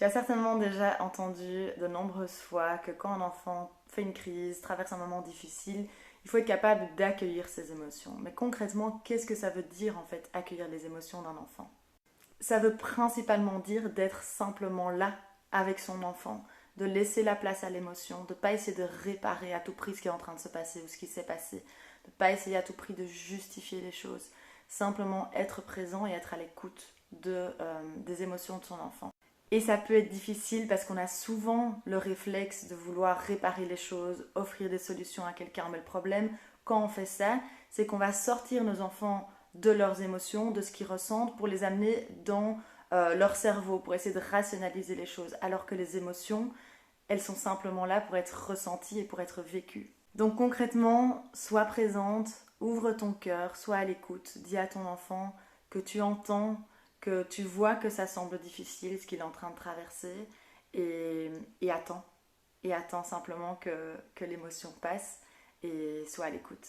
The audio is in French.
Tu as certainement déjà entendu de nombreuses fois que quand un enfant fait une crise, traverse un moment difficile, il faut être capable d'accueillir ses émotions. Mais concrètement, qu'est-ce que ça veut dire en fait accueillir les émotions d'un enfant? Ça veut principalement dire d'être simplement là avec son enfant, de laisser la place à l'émotion, de ne pas essayer de réparer à tout prix ce qui est en train de se passer ou ce qui s'est passé, de ne pas essayer à tout prix de justifier les choses, simplement être présent et être à l'écoute des émotions de son enfant. Et ça peut être difficile parce qu'on a souvent le réflexe de vouloir réparer les choses, offrir des solutions à quelqu'un. Mais le problème, quand on fait ça, c'est qu'on va sortir nos enfants de leurs émotions, de ce qu'ils ressentent, pour les amener dans leur cerveau, pour essayer de rationaliser les choses. Alors que les émotions, elles sont simplement là pour être ressenties et pour être vécues. Donc concrètement, sois présente, ouvre ton cœur, sois à l'écoute, dis à ton enfant que tu entends, que tu vois que ça semble difficile ce qu'il est en train de traverser et attends. Et attends simplement que l'émotion passe et sois à l'écoute.